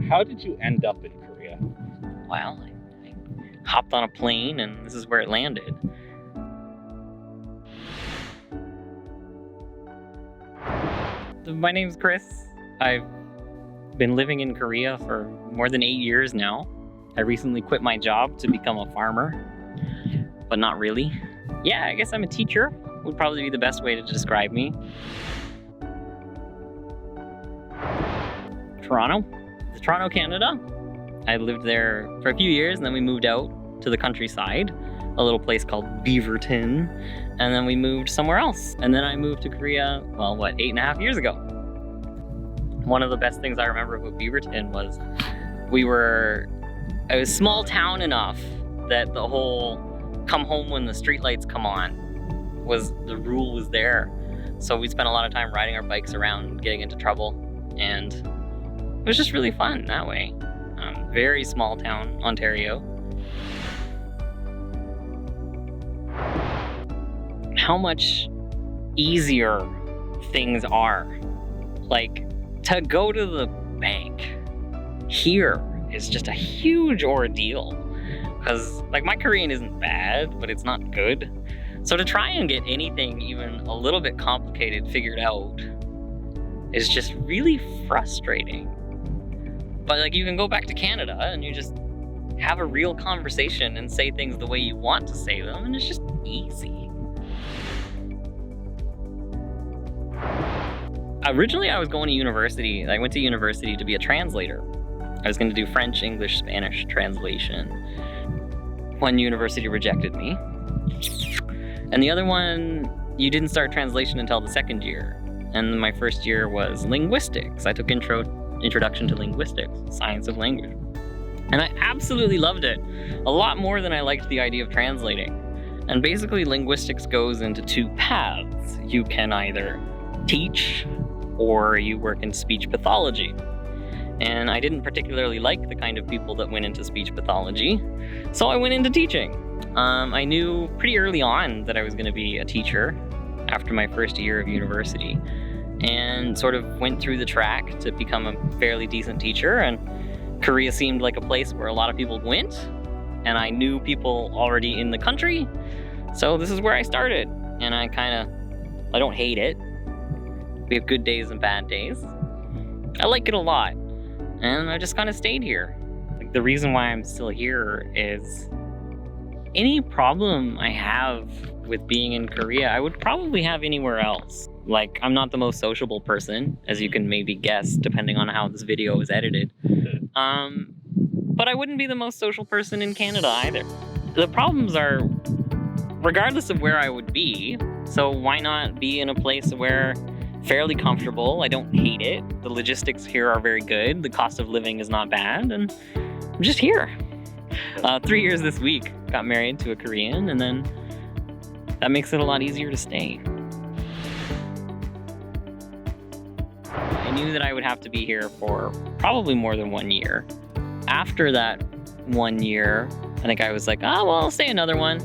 How did you end up in Korea? Well, I hopped on a plane and this is where it landed. My name's Chris. I've been living in Korea for more than 8 years now. I recently quit my job to become a farmer, but not really. Yeah, I guess I'm a teacher, would probably be the best way to describe me. Toronto, Canada. I lived there for a few years and then we moved out to the countryside, a little place called Beaverton, and then we moved somewhere else. And then I moved to Korea, well, 8.5 years ago. One of the best things I remember about Beaverton was it was small town enough that the whole come home when the streetlights come on the rule was there. So we spent a lot of time riding our bikes around, getting into trouble, and it was just really fun that way. Very small town, Ontario. How much easier things are. Like, to go to the bank here is just a huge ordeal. Because, like, my Korean isn't bad, but it's not good. So to try and get anything even a little bit complicated figured out is just really frustrating. But, like, you can go back to Canada and you just have a real conversation and say things the way you want to say them, and it's just easy. Originally, I was going to university. I went to university to be a translator. I was going to do French, English, Spanish translation. One university rejected me. And the other one, you didn't start translation until the second year. And my first year was linguistics. I took Introduction to Linguistics, Science of Language. And I absolutely loved it. A lot more than I liked the idea of translating. And basically, linguistics goes into two paths. You can either teach or you work in speech pathology. And I didn't particularly like the kind of people that went into speech pathology, so I went into teaching. I knew pretty early on that I was going to be a teacher after my first year of university, and sort of went through the track to become a fairly decent teacher. And Korea seemed like a place where a lot of people went, and I knew people already in the country, so this is where I started. And I don't hate it. We have good days and bad days. I like it a lot, and I just kind of stayed here. Like, the reason why I'm still here is any problem I have with being in Korea, I would probably have anywhere else. Like, I'm not the most sociable person, as you can maybe guess, depending on how this video is edited. But I wouldn't be the most social person in Canada either. The problems are, regardless of where I would be, so why not be in a place where fairly comfortable, I don't hate it, the logistics here are very good, the cost of living is not bad, and I'm just here. 3 years this week, got married to a Korean, and then that makes it a lot easier to stay. I knew that I would have to be here for probably more than 1 year. After that 1 year, I think I was like, I'll stay another one.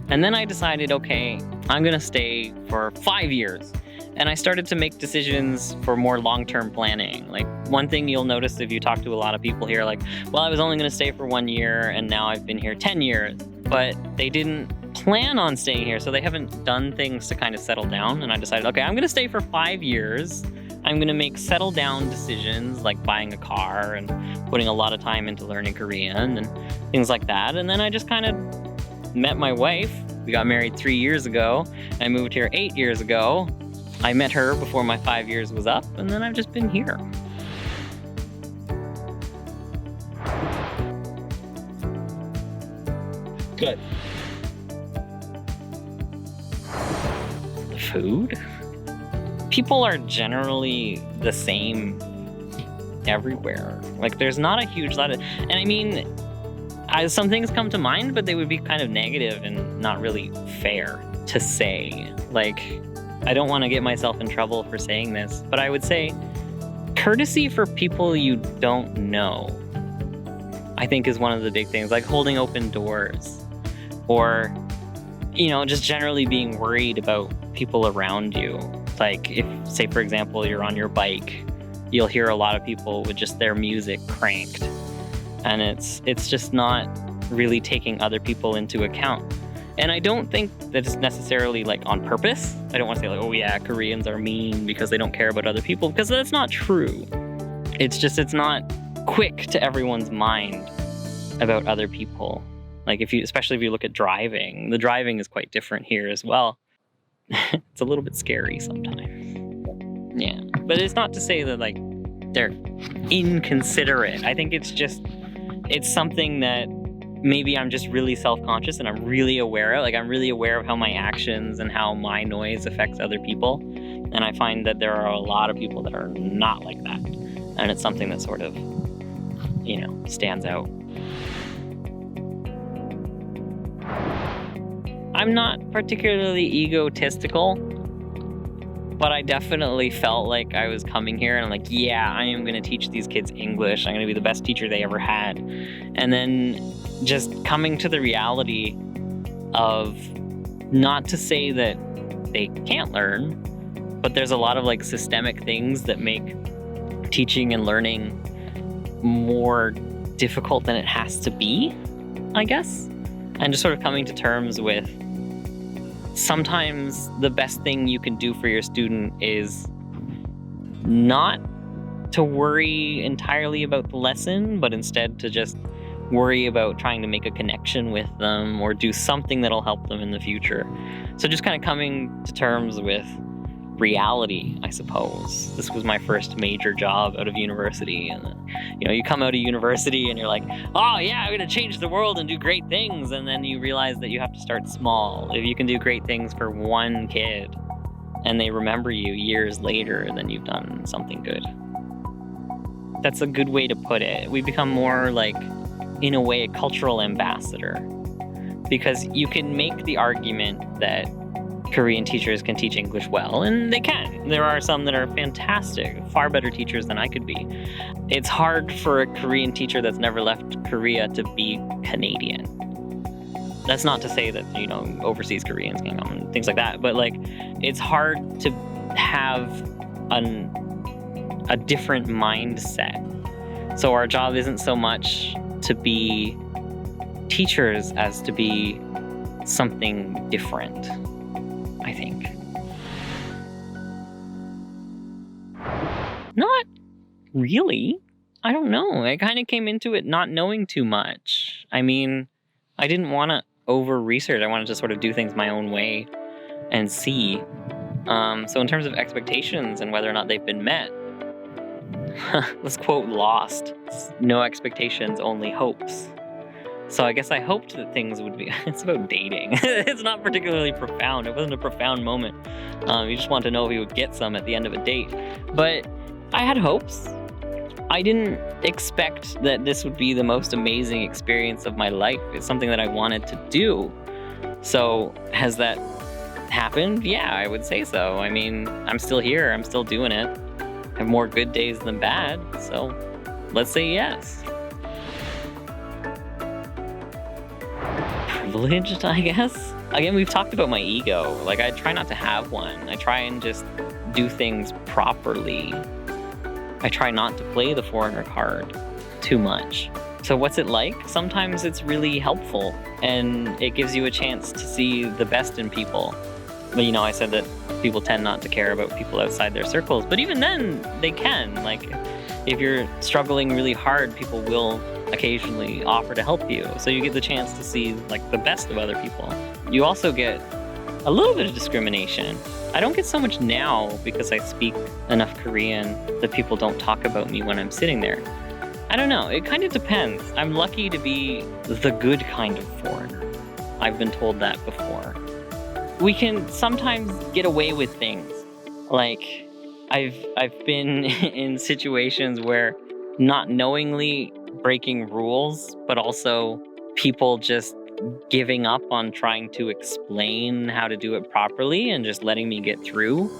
And then I decided, okay, I'm gonna stay for 5 years. And I started to make decisions for more long-term planning. Like, one thing you'll notice if you talk to a lot of people here, like, well, I was only gonna stay for 1 year and now I've been here 10 years. But they didn't plan on staying here, so they haven't done things to kind of settle down. And I decided, okay, I'm gonna stay for 5 years. I'm gonna make settle down decisions like buying a car and putting a lot of time into learning Korean and things like that. And then I just kind of met my wife. We got married 3 years ago. I moved here 8 years ago. I met her before my 5 years was up, and then I've just been here. Good. The food? People are generally the same everywhere. Like, there's not a huge lot of, and I mean, some things come to mind, but they would be kind of negative and not really fair to say. Like, I don't want to get myself in trouble for saying this, but I would say courtesy for people you don't know, I think, is one of the big things, like holding open doors, or, just generally being worried about people around you. Like, if, say, for example, you're on your bike you'll hear a lot of people with just their music cranked. And it's just not really taking other people into account. And I don't think that it's necessarily like on purpose. I don't want to say like, oh yeah, Koreans are mean because they don't care about other people, because that's not true. It's just, it's not quick to everyone's mind about other people. Like especially if you look at driving, the driving is quite different here as well. It's a little bit scary sometimes. Yeah, but it's not to say that like they're inconsiderate. I think it's just, it's something that maybe I'm just really self-conscious and I'm really aware of. Like, I'm really aware of how my actions and how my noise affects other people. And I find that there are a lot of people that are not like that. And it's something that sort of, stands out. I'm not particularly egotistical, but I definitely felt like I was coming here and I'm like, yeah, I am going to teach these kids English. I'm going to be the best teacher they ever had. And then just coming to the reality of, not to say that they can't learn, but there's a lot of like systemic things that make teaching and learning more difficult than it has to be, I guess. And just sort of coming to terms with, sometimes the best thing you can do for your student is not to worry entirely about the lesson, but instead to just worry about trying to make a connection with them or do something that'll help them in the future. So just kind of coming to terms with reality, I suppose. This was my first major job out of university, and you come out of university and you're like, oh yeah, I'm gonna change the world and do great things, and then you realize that you have to start small. If you can do great things for one kid and they remember you years later, then you've done something good. That's a good way to put it. We become more like, in a way, a cultural ambassador, because you can make the argument that Korean teachers can teach English well, and they can. There are some that are fantastic, far better teachers than I could be. It's hard for a Korean teacher that's never left Korea to be Canadian. That's not to say that, overseas Koreans can come and things like that, but like, it's hard to have a different mindset. So our job isn't so much to be teachers as to be something different, I think. Not really. I don't know. I kind of came into it not knowing too much. I mean, I didn't want to over-research. I wanted to sort of do things my own way and see. So in terms of expectations and whether or not they've been met, let's quote Lost. No expectations, only hopes. So I guess I hoped that things would be, it's about dating. It's not particularly profound. It wasn't a profound moment. You just want to know if you would get some at the end of a date. But I had hopes. I didn't expect that this would be the most amazing experience of my life. It's something that I wanted to do. So has that happened? Yeah, I would say so. I mean, I'm still here. I'm still doing it. I have more good days than bad. So let's say yes. Privileged, I guess. Again, we've talked about my ego. Like, I try not to have one. I try and just do things properly. I try not to play the foreigner card too much. So what's it like? Sometimes it's really helpful, and it gives you a chance to see the best in people. But I said that people tend not to care about people outside their circles, but even then they can. Like, if you're struggling really hard, people will occasionally offer to help you. So you get the chance to see like the best of other people. You also get a little bit of discrimination. I don't get so much now because I speak enough Korean that people don't talk about me when I'm sitting there. I don't know, it kind of depends. I'm lucky to be the good kind of foreigner. I've been told that before. We can sometimes get away with things. Like, I've been in situations where not knowingly breaking rules, but also people just giving up on trying to explain how to do it properly and just letting me get through.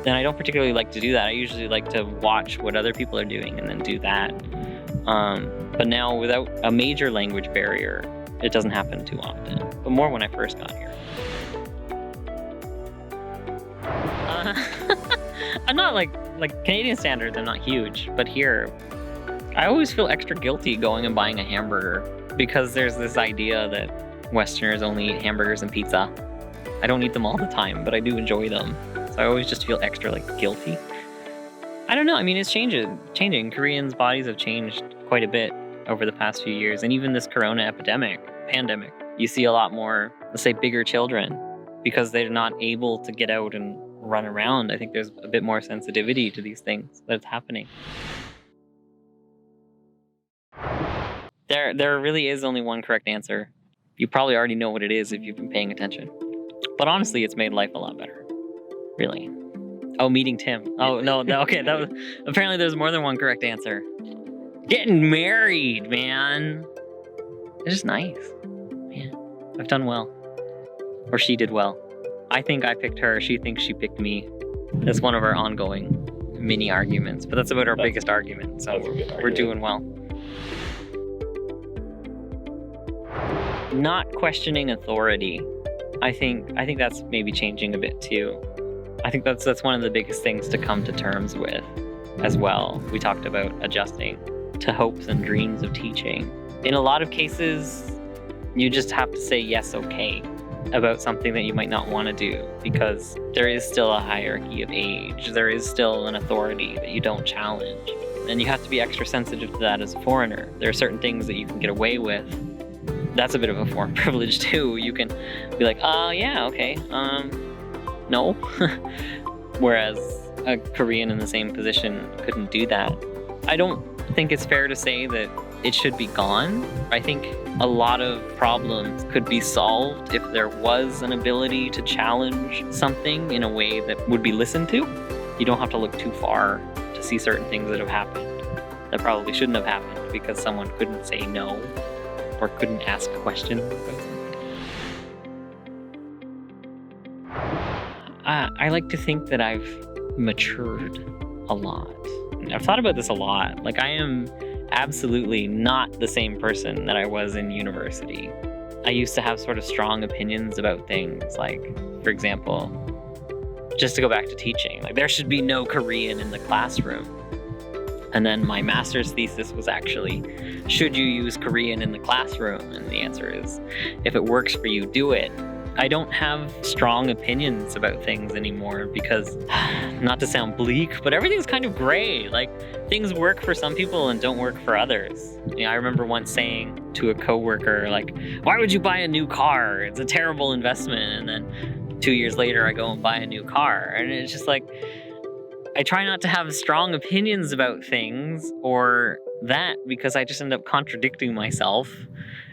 Then I don't particularly like to do that. I usually like to watch what other people are doing and then do that. But now without a major language barrier, it doesn't happen too often, but more when I first got here. I'm not like Canadian standards, I'm not huge, but here, I always feel extra guilty going and buying a hamburger because there's this idea that Westerners only eat hamburgers and pizza. I don't eat them all the time, but I do enjoy them. So I always just feel extra like guilty. I don't know. I mean, it's changing. Koreans' bodies have changed quite a bit over the past few years. And even this corona pandemic, you see a lot more, let's say, bigger children because they're not able to get out and run around. I think there's a bit more sensitivity to these things that's happening. There really is only one correct answer. You probably already know what it is if you've been paying attention. But honestly, it's made life a lot better. Really. Oh, meeting Tim. Oh, no, okay, that was... Apparently there's more than one correct answer. Getting married, man. It's just nice. Man, I've done well. Or she did well. I think I picked her, she thinks she picked me. That's one of our ongoing mini arguments, but that's about our biggest argument, so we're doing well. Not questioning authority. I think that's maybe changing a bit too. I think that's one of the biggest things to come to terms with as well. We talked about adjusting to hopes and dreams of teaching. In a lot of cases, you just have to say yes, okay, about something that you might not want to do because there is still a hierarchy of age. There is still an authority that you don't challenge. And you have to be extra sensitive to that as a foreigner. There are certain things that you can get away with. That's a bit of a foreign privilege too. You can be like, yeah, okay, no. Whereas a Korean in the same position couldn't do that. I don't think it's fair to say that it should be gone. I think a lot of problems could be solved if there was an ability to challenge something in a way that would be listened to. You don't have to look too far to see certain things that have happened that probably shouldn't have happened because someone couldn't say no or couldn't ask questions about something. I like to think that I've matured a lot. I've thought about this a lot. Like, I am absolutely not the same person that I was in university. I used to have sort of strong opinions about things, like, for example, just to go back to teaching, like there should be no Korean in the classroom. And then my master's thesis was actually, should you use Korean in the classroom? And the answer is, if it works for you, do it. I don't have strong opinions about things anymore because, not to sound bleak, but everything's kind of gray. Like, things work for some people and don't work for others. You know, I remember once saying to a coworker, like, why would you buy a new car? It's a terrible investment. And then 2 years later, I go and buy a new car. And it's just like, I try not to have strong opinions about things or that because I just end up contradicting myself.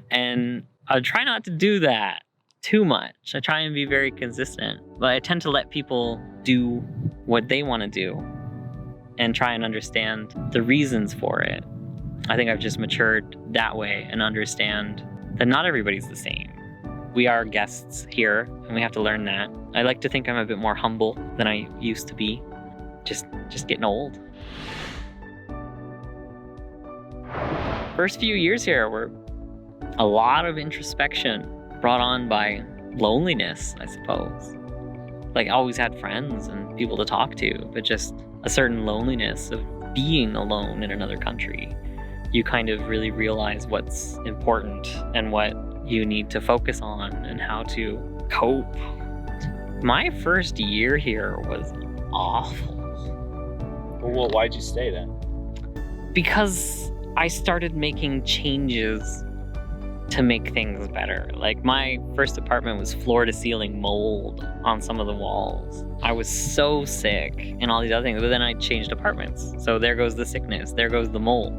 And I try not to do that too much. I try and be very consistent, but I tend to let people do what they want to do and try and understand the reasons for it. I think I've just matured that way and understand that not everybody's the same. We are guests here and we have to learn that. I like to think I'm a bit more humble than I used to be. Just getting old. First few years here were a lot of introspection brought on by loneliness, I suppose. Like, I always had friends and people to talk to, but just a certain loneliness of being alone in another country. You kind of really realize what's important and what you need to focus on and how to cope. My first year here was awful. Well, why'd you stay then? Because I started making changes to make things better. Like, my first apartment was floor-to-ceiling mold on some of the walls. I was so sick and all these other things, but then I changed apartments. So there goes the sickness, there goes the mold.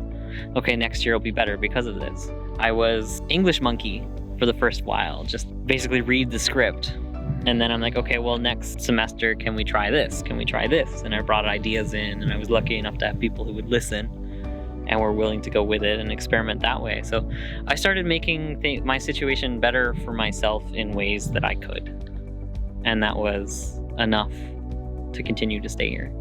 Okay, next year will be better because of this. I was English monkey for the first while, just basically read the script. And then I'm like, okay, well, next semester, can we try this? Can we try this? And I brought ideas in, and I was lucky enough to have people who would listen and were willing to go with it and experiment that way. So I started making my situation better for myself in ways that I could. And that was enough to continue to stay here.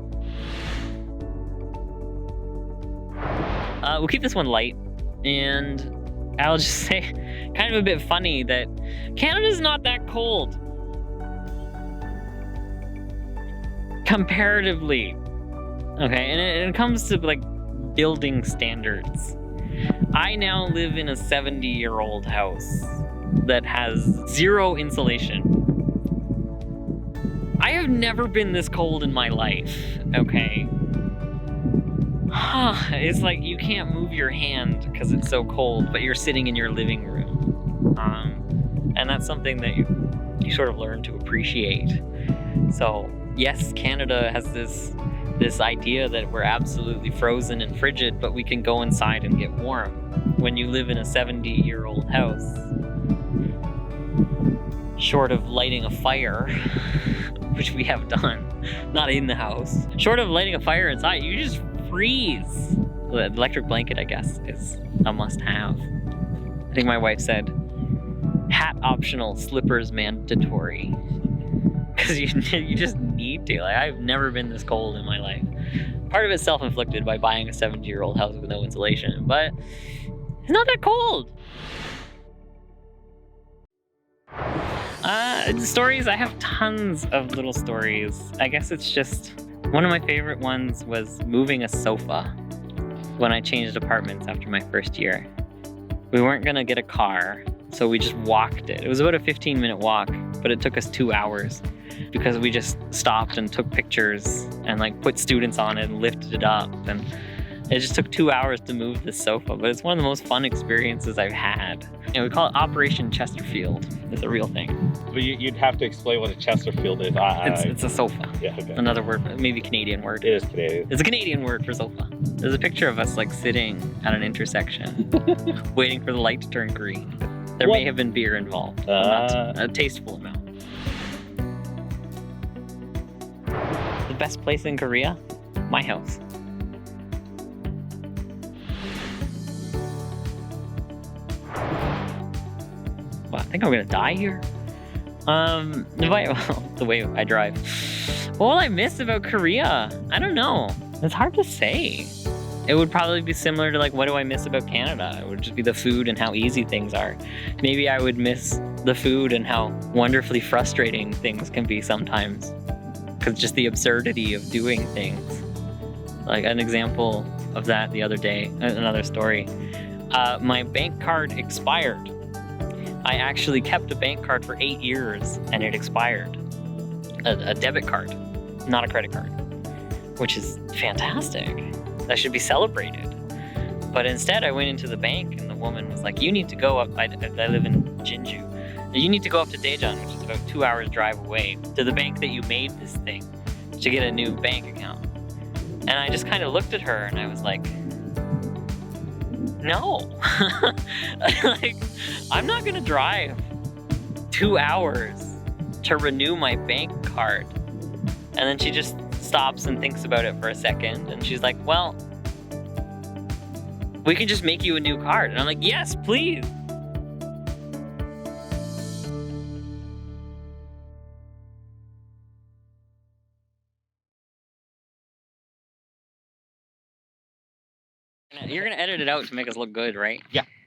We'll keep this one light, and I'll just say, kind of a bit funny, that Canada's not that cold. Comparatively Okay, and it comes to like building standards. I now live in a 70-year-old house that has 0 insulation. I have never been this cold in my life, okay? It's like you can't move your hand because it's so cold, but you're sitting in your living room. And that's something that you sort of learn to appreciate. So, yes, Canada has this idea that we're absolutely frozen and frigid, but we can go inside and get warm. When you live in a 70-year-old house, short of lighting a fire, which we have done, not in the house, short of lighting a fire inside, you just freeze. The electric blanket, I guess, is a must-have. I think my wife said, hat optional, slippers mandatory. Because you just need to. Like, I've never been this cold in my life. Part of it's self-inflicted by buying a 70-year-old house with no insulation, but it's not that cold. Stories, I have tons of little stories. I guess it's just, one of my favorite ones was moving a sofa when I changed apartments after my first year. We weren't gonna get a car, so we just walked it. It was about a 15-minute walk, but it took us 2 hours because we just stopped and took pictures and like put students on it and lifted it up. And it just took 2 hours to move this sofa, but it's one of the most fun experiences I've had. We call it Operation Chesterfield. It's a real thing. But you'd have to explain what a Chesterfield is. It's a sofa. Yeah, okay. Another word, maybe Canadian word. It is Canadian. It's a Canadian word for sofa. There's a picture of us like sitting at an intersection, waiting for the light to turn green. There may have been beer involved, but not a tasteful amount. The best place in Korea? My house. Well, I think I'm gonna die here. The way I drive. What will I miss about Korea? I don't know. It's hard to say. It would probably be similar to like, what do I miss about Canada? It would just be the food and how easy things are. Maybe I would miss the food and how wonderfully frustrating things can be sometimes. Because just the absurdity of doing things. Like an example of that the other day, another story. My bank card expired. I actually kept a bank card for 8 years and it expired. A debit card, not a credit card, which is fantastic. That should be celebrated. But instead I went into the bank and the woman was like, you need to go up, I live in Jinju. You need to go up to Daejeon, which is about 2 hours drive away, to the bank that you made this thing to get a new bank account. And I just kind of looked at her and I was like, no. Like, I'm not gonna drive 2 hours to renew my bank card. And then she just stops and thinks about it for a second and she's like, well, we can just make you a new card. And I'm like, yes, please. You're gonna edit it out to make us look good, right? Yeah.